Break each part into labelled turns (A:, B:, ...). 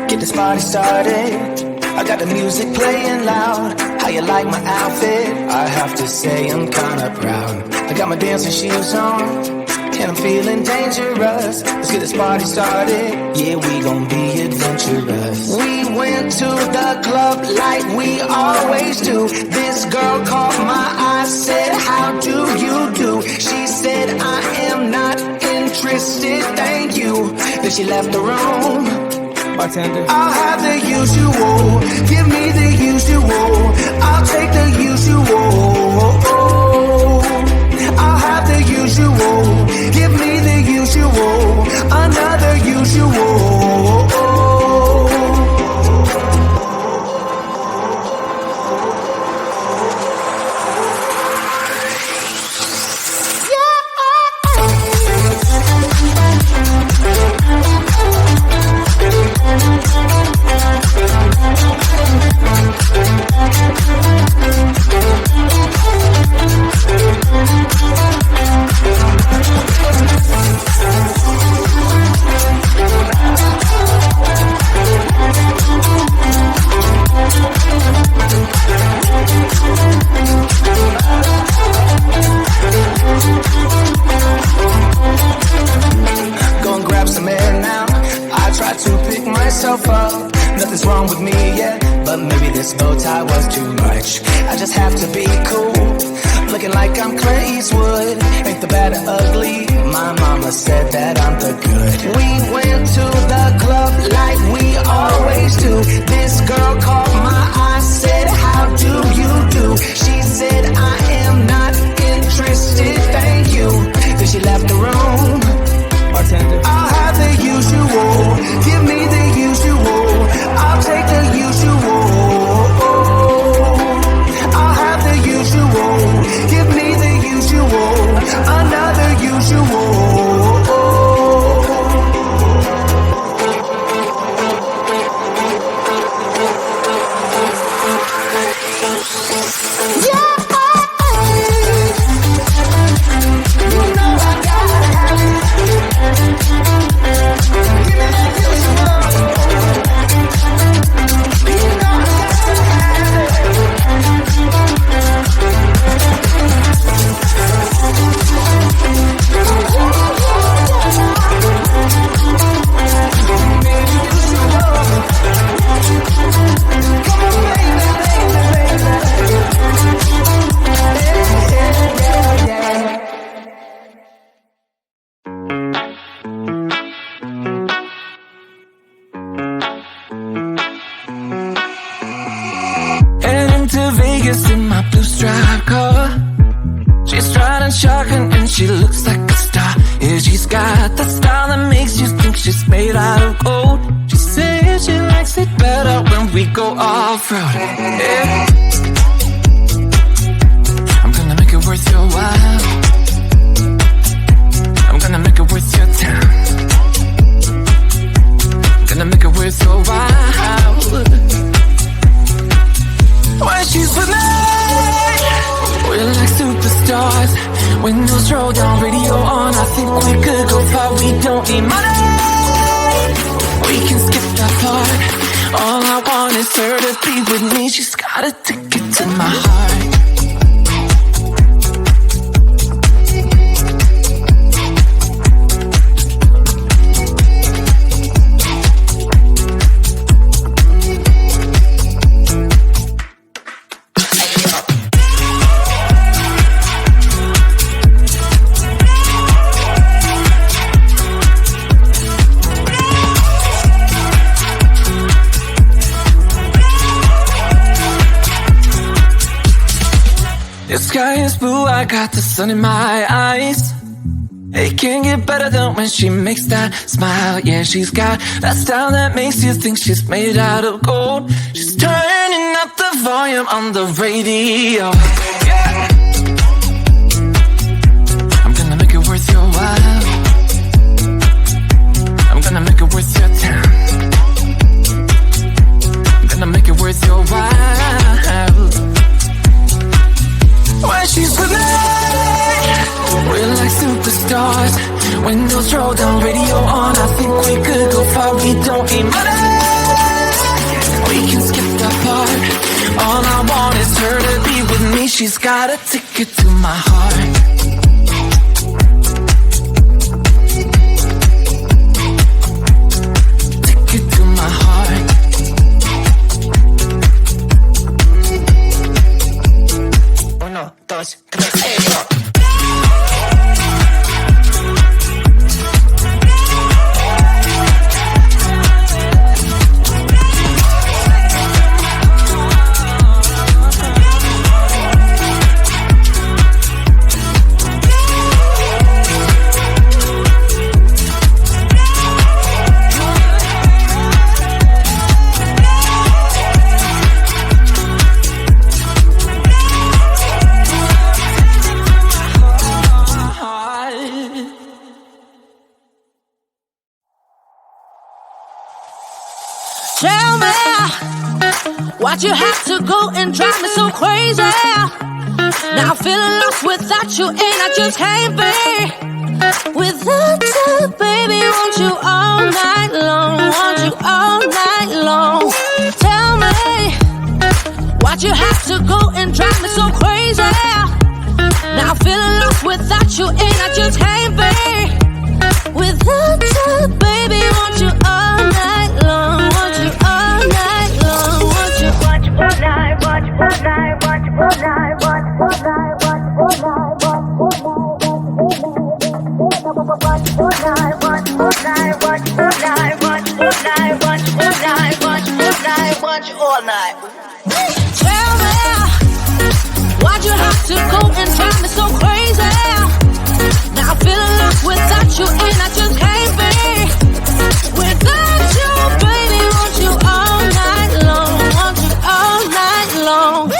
A: Get this party started. I got the music playing loud. How you like my outfit? I have to say I'm kinda proud. I got my dancing shoes on, and I'm feeling dangerous. Let's get this party started. Yeah, we gon' be adventurous. We went to the club like we always do. This girl caught my eye, said, how do you do? She said, I am not interested, thank you. Then she left the room. Bartender. I'll have the usual. Give me the usual. I'll take the usual. I'll have the usual. Give me the usual. Another usual. Nothing's wrong with me yet, but maybe this bow tie was too much. I just have to be cool, looking like I'm Clint Eastwood. Ain't the bad or ugly, my mama said that I'm the good. We went to the club like we always do. This girl caught my eye, said, how do you do? She said, I am not interested, thank you. Then she left the room. Bartender. I'll have the usual. Give me the usual. I'll take the usual. I'll have the usual. Give me the usual. Another usual.
B: In my blue striped car, she's riding shotgun and she looks like a star. Yeah, she's got that style that makes you think she's made out of gold. She says she likes it better when we go off-road. Yeah. I'm gonna make it worth your while. I'm gonna make it worth your time. I'm gonna make it worth your while. When she's with me, we're like superstars. Windows roll down, radio on. I think we could go far. We don't need money. We can skip that part. All I want is her to be with me. She's got a ticket to my heart. The sky is blue, I got the sun in my eyes. It can't get better than when she makes that smile. Yeah, she's got that style that makes you think she's made out of gold. She's turning up the volume on the radio. Yeah. I'm gonna make it worth your while. I'm gonna make it worth your time. I'm gonna make it worth your while. When she's with me, we're like superstars. Windows roll down, radio on. I think we could go far. We don't need money. she's got a ticket to my heart. Ticket to my heart. Uno, dos, tres, go.
C: Tell me, why'd you have to go and drive me so crazy? Now I'm feeling lost without you and I just can't be without you, baby. Want you all night long, want you all night long. Tell me, why'd you have to go and drive me so crazy? Now I'm feeling lost without you and I just can't be without you, baby. Want you all night long, want you all night long, want you all night, want you all night, want you all night, want you all night, want you all night, want you all night. Tell me, why'd you have to go and drive me so crazy? Now I'm feeling lost without you and I just can't be without you, baby. Want you all night long, want you all night long.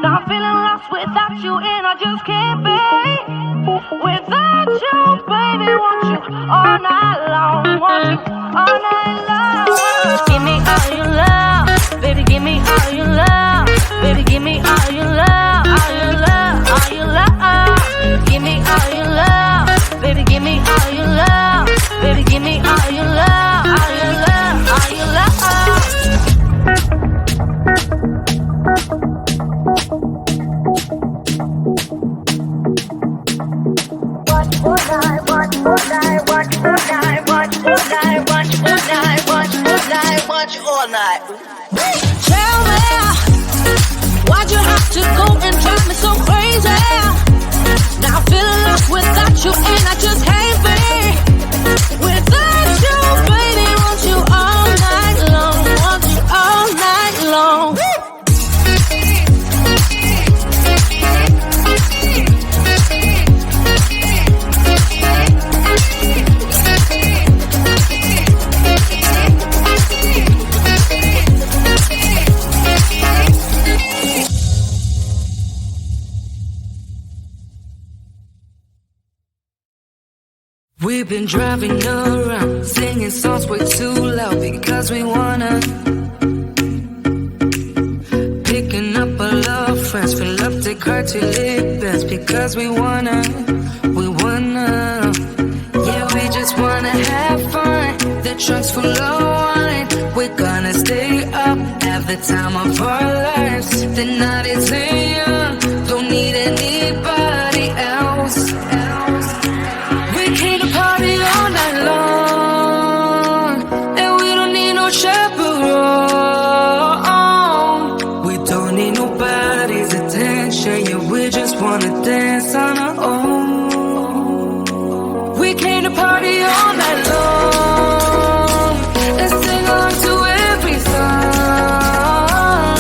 C: Now I'm feeling lost without you and I just can't be without you, baby. Want you all night long, want you all night long. Give me all your love, baby, give me all your love. Baby, give me all your love, all your love, all your love. Give me all your love, baby, give me all your love. Baby, give me all your love, all your love, all your love. All night. Tell me, why'd you have to go and drive me so crazy? Now I'm feeling lost without you and I just can't be without you, baby. Want you all night long, want you all night long.
B: We've been driving around, singing songs way too loud because we wanna. Picking up our love friends, fill up the car to live best because we wanna. Yeah, we just wanna have fun. The trunk's full of wine. We're gonna stay up, have the time of our lives. The night is young, don't need anybody else. We came to party all night long, and we don't need no chaperone. We don't need nobody's attention, yeah, we just wanna dance on our own. We came to party all night long, and sing along to every song.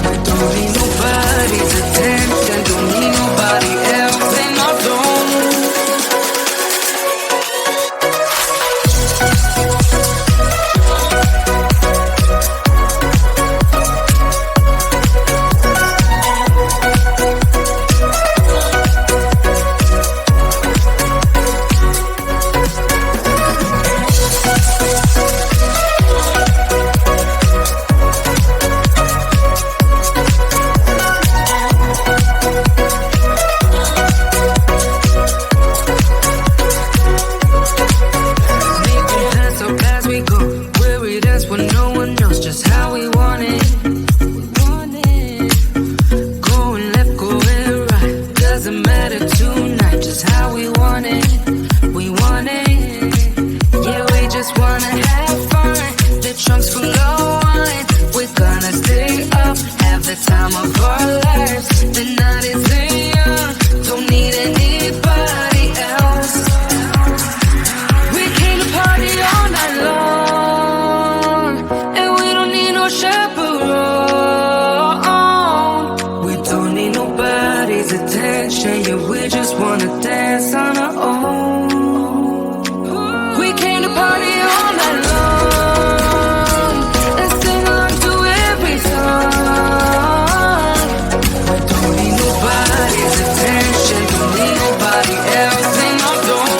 B: We don't need nobody's attention. just wanna dance on our own. We came to party all night long and sing along to every song. Don't need nobody's attention, don't need nobody else in our dome.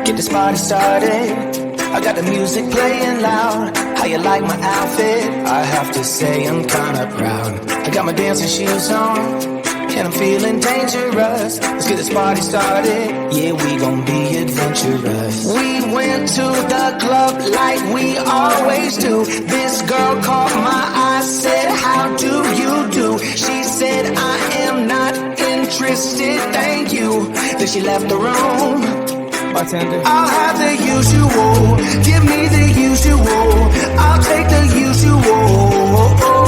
A: Get this party started. I got the music playing loud. How you like my outfit? I have to say I'm kinda proud. I got my dancing shoes on, and I'm feeling dangerous. Let's get this party started. Yeah, we gon' be adventurous. We went to the club like we always do. This girl caught my eye, said, how do you do? She said, I am not interested, thank you. Then she left the room. Bartender, I'll have the usual. Give me the usual. I'll take the usual.